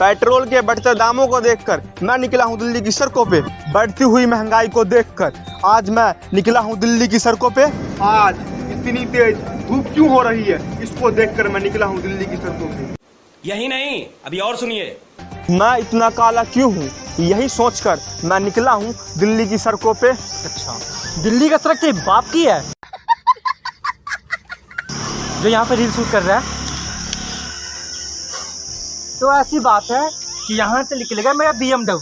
Petrol के बढ़ते दामों को देखकर मैं निकला हूं दिल्ली की सड़कों पे। बढ़ती हुई महंगाई को देखकर आज मैं निकला हूं दिल्ली की सड़कों पे। आज इतनी तेज धूप क्यों हो रही है, इसको देखकर मैं निकला हूं दिल्ली की सड़कों पे। यही नहीं, अभी और सुनिए। मैं इतना काला क्यों हूँ, यही सोचकर मैं निकला हूँ दिल्ली की सड़कों पे। अच्छा, दिल्ली का सड़क तेरे बाप की है जो यहाँ पे रील शूट कर रहा है? तो ऐसी बात है कि यहाँ से निकलेगा मेरा BMW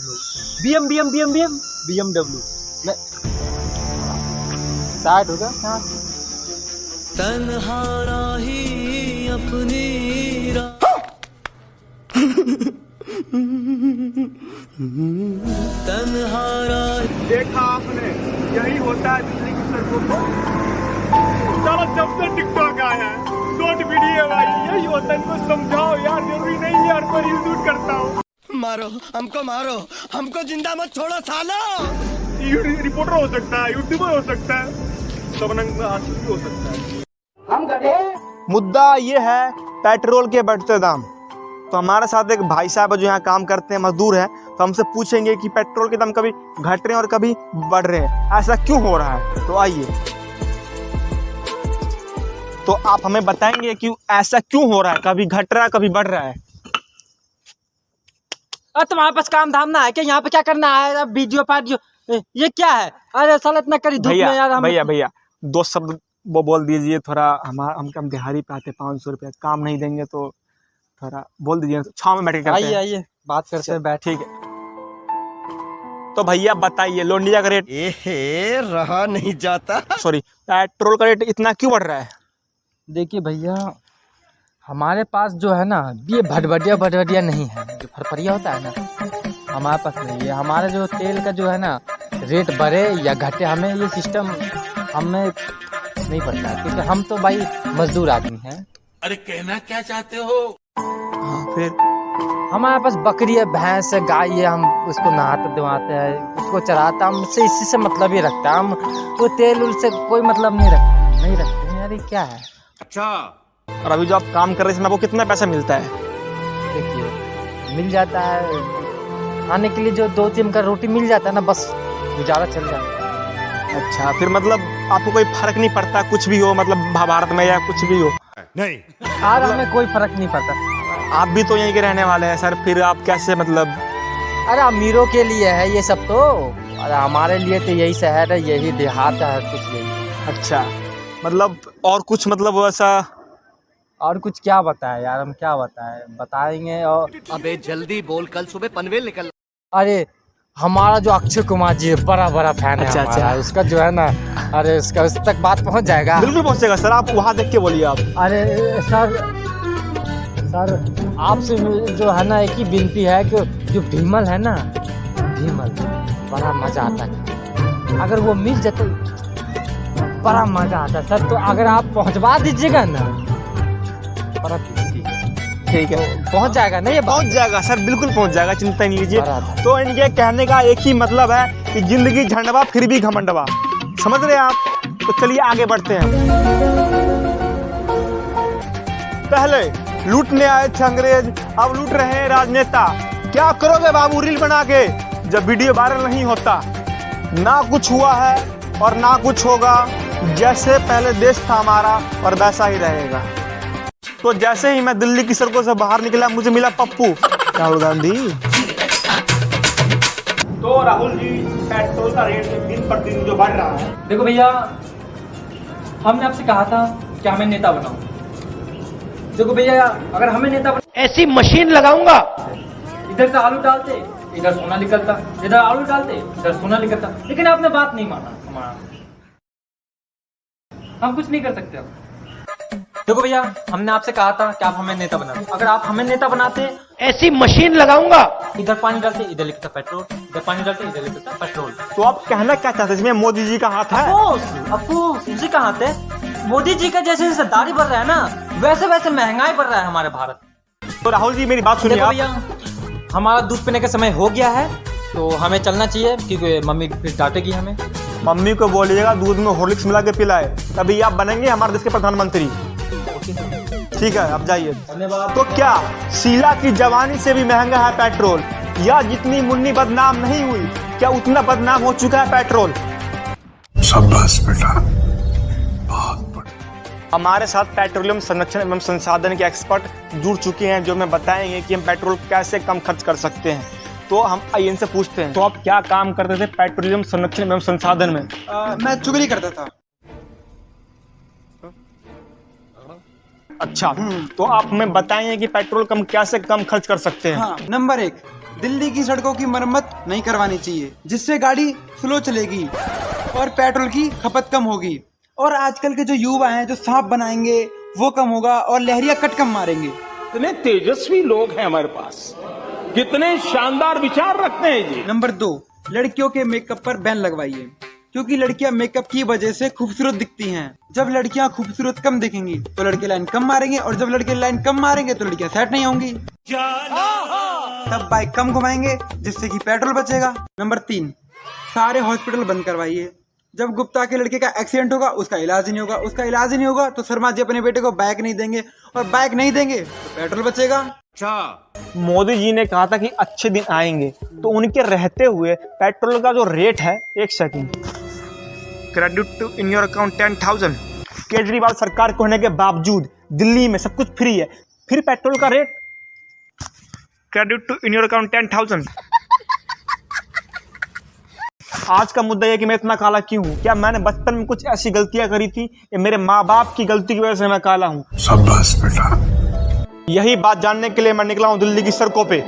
स्टार्ट होगा यहाँ से। तन्हारा ही अपनी तन्हारा। देखा आपने, यही होता है दिल्ली की सड़कों पर। साला जब से टिकटॉक आया है, शॉर्ट वीडियो भाई, यही होता है। इनको समझाओ यार, जरूरी नहीं यार पर रील शूट करता हूँ। मारो हमको जिंदा मत छोड़ो सालो। रिपोर्टर हो सकता है, यूट्यूबर हो सकता है, सबनंग आशिक हो सकता है। हम गधे। मुद्दा ये है पेट्रोल के बढ़ते दाम। तो हमारे साथ एक भाई साहब जो यहाँ काम करते हैं, मजदूर हैं, तो हमसे पूछेंगे कि पेट्रोल के दाम कभी घट रहे हैं और कभी बढ़ रहे हैं, ऐसा क्यों हो रहा है। तो आइए, तो आप हमें बताएंगे कि ऐसा क्यों हो रहा है, कभी घट रहा है कभी बढ़ रहा है। अरे तुम्हारे पास काम धाम ना है क्या? यहाँ पे क्या करना है? वीडियो ये क्या है? अरे साला इतना करी धूप में यार। भैया दो शब्द वो बोल दीजिए थोड़ा। हम दिहाड़ी पे आते 500 रुपया, काम नहीं देंगे तो थोड़ा बोल दीजिए, छाँव में बैठ के करते हैं। आइए बात करते हैं, बैठ। ठीक है, तो भैया बताइए लोंडिया का रेट रहा नहीं जाता। सॉरी, पेट्रोल का रेट इतना क्यों बढ़ रहा है? देखिए भैया, हमारे पास जो है ना, ये भटभटिया नहीं है। जो फरफरिया होता है ना, हमारे पास नहीं है। हमारे जो तेल का जो है ना, रेट बढ़े या घटे, हमें ये सिस्टम हमें नहीं पड़ता है, क्योंकि हम तो भाई मजदूर आदमी हैं। अरे कहना क्या चाहते हो? हाँ, फिर हमारे पास बकरी है, भैंस है, गाय है, हम उसको नहाते धुआते हैं, उसको चराते हैं। हमसे इसी से मतलब ही रखता है। हम वो तेल उल से कोई मतलब नहीं रखते हैं। अरे क्या है? अच्छा, और अभी जो आप काम कर रहे हैं, आपको कितना पैसा मिलता है? देखिए, मिल जाता है खाने के लिए, जो 2-3 का रोटी मिल जाता है ना, बस गुजारा चल जाता है। अच्छा, फिर मतलब आपको कोई फर्क नहीं पड़ता कुछ भी हो, मतलब भारत में या कुछ भी हो? नहीं, यार हमें कोई फर्क नहीं पड़ता। आप भी तो यहीं के रहने वाले हैं सर, फिर आप कैसे मतलब? अरे अमीरों के लिए है ये सब तो, अरे हमारे लिए तो यही शहर है, यही देहात है, कुछ यही। अच्छा, मतलब और कुछ मतलब वैसा? और कुछ क्या बताएं यार, हम क्या बताएंगे। और अबे जल्दी बोल, कल सुबह पनवेल निकल। अरे हमारा जो अक्षय कुमार जी है, बड़ा फैन है। अच्छा। उसका जो है ना, अरे उसका उस तक बात पहुंच जाएगा। बिल्कुल पहुंचेगा सर, आप वहाँ देख के बोलिए आप। अरे सर आपसे जो है ना, एक ही विनती है कि जो भीमल है ना, भीमल बड़ा मजा आता है। अगर वो मिल जाते बड़ा मजा आता है सर। तो अगर आप पहुंचवा दीजिएगा ना, बड़ा ठीक है, पहुंच जाएगा ना, ये पहुंच जाएगा सर, बिल्कुल पहुंच जाएगा, चिंता नहीं लीजिए। बराबर। तो इनके कहने का एक ही मतलब है कि जिंदगी झंडवा फिर भी घमंडवा, समझ रहे हैं आप? तो चलिए आगे बढ़ते हैं। पहले लूटने आए थे अंग्रेज, अब लूट रहे हैं राजनेता। क्या करोगे बाबू रील बना के जब वीडियो वायरल नहीं होता? ना कुछ हुआ है और ना कुछ होगा। जैसे पहले देश था हमारा और वैसा ही रहेगा। तो जैसे ही मैं दिल्ली की सड़कों से बाहर निकला, मुझे मिला पप्पू राहुल गांधी। तो राहुल जी, पेट्रोल का रेट दिन प्रतिदिन जो बढ़ रहा है। देखो भैया, हमने आपसे कहा था कि हमें नेता बनाओ। देखो भैया, अगर हमें नेता ऐसी मशीन लगाऊंगा, इधर से आलू डालते इधर सोना निकलता, इधर आलू डालते इधर सोना निकलता, लेकिन आपने बात नहीं माना हमारा। हम कुछ नहीं कर सकते अब। देखो भैया, हमने आपसे कहा था कि आप हमें नेता बनाओ। अगर आप हमें नेता बनाते, ऐसी मशीन लगाऊंगा, इधर पानी डालते इधर लिखता पेट्रोल, इधर पानी डालते इधर लिखता पेट्रोल। तो आप कहना क्या चाहते हैं, इसमें मोदी जी का हाथ है? अफकोर्स उसी का हाथ है। मोदी जी का जैसे जैसे दाढ़ी बढ़ रहा है ना, वैसे वैसे महंगाई बढ़ रहा है हमारे भारत। तो राहुल जी मेरी बात सुनिए। देखो आप भैया, हमारा दूध पीने का समय हो गया है, तो हमें चलना चाहिए, क्योंकि मम्मी फिर डांटेगी हमें। मम्मी को बोलिएगा दूध में हॉर्लिक्स मिला के पिलाए, तभी आप बनेंगे हमारे देश के प्रधानमंत्री। ठीक है, अब जाइए। धन्यवाद। तो क्या शीला की जवानी से भी महंगा है पेट्रोल, या जितनी मुन्नी बदनाम नहीं हुई, क्या उतना बदनाम हो चुका है पेट्रोल? शाबाश बेटा, बहुत बढ़िया। हमारे साथ पेट्रोलियम संरक्षण एवं संसाधन के एक्सपर्ट जुड़ चुके हैं, जो हमें बताएंगे कि हम पेट्रोल कैसे कम खर्च कर सकते हैं। तो हम आइए इनसे पूछते हैं, तो आप क्या काम करते थे पेट्रोलियम संरक्षण एवं संसाधन में? मैं चुगली करता था। अच्छा, तो आप हमें बताएंगे कि पेट्रोल कम कैसे कम खर्च कर सकते हैं? हाँ, नंबर 1, दिल्ली की सड़कों की मरम्मत नहीं करवानी चाहिए, जिससे गाड़ी स्लो चलेगी और पेट्रोल की खपत कम होगी। और आजकल के जो युवा हैं जो सांप बनाएंगे वो कम होगा और लहरिया कट कम मारेंगे। इतने तेजस्वी लोग हैं हमारे पास, कितने शानदार विचार रखते हैं जी। नंबर 2, लड़कियों के मेकअप पर बैन लगवाइए, क्योंकि लड़कियां मेकअप की वजह से खूबसूरत दिखती हैं। जब लड़कियां खूबसूरत कम दिखेंगी तो लड़के लाइन कम मारेंगे, और जब लड़के लाइन कम मारेंगे तो लड़कियां सेट नहीं होंगी। तब बाइक कम घुमाएंगे, जिससे कि पेट्रोल बचेगा। नंबर 3, सारे हॉस्पिटल बंद करवाइए। जब गुप्ता के लड़के का एक्सीडेंट होगा, उसका इलाज ही नहीं होगा, उसका इलाज ही नहीं होगा तो शर्मा जी अपने बेटे को बाइक नहीं देंगे, और बाइक नहीं देंगे तो पेट्रोल बचेगा। मोदी जी ने कहा था कि अच्छे दिन आएंगे, तो उनके रहते हुए पेट्रोल का जो रेट है, एक second, credit to in your account 10,000। Kejriwal सरकार को होने के बावजूद दिल्ली में सब कुछ फ्री है, फिर पेट्रोल का rate credit to in your account 10,000। आज का मुद्दा यह कि मैं इतना काला क्यों हूँ? क्या मैंने बचपन में कुछ ऐसी गलतियां करी थी, या मेरे माँ बाप की गलती की वजह से मैं काला हूँ? शाबाश बेटा। यही बात जानने के लिए मैं निकला हूँ दिल्ली की सड़कों पे।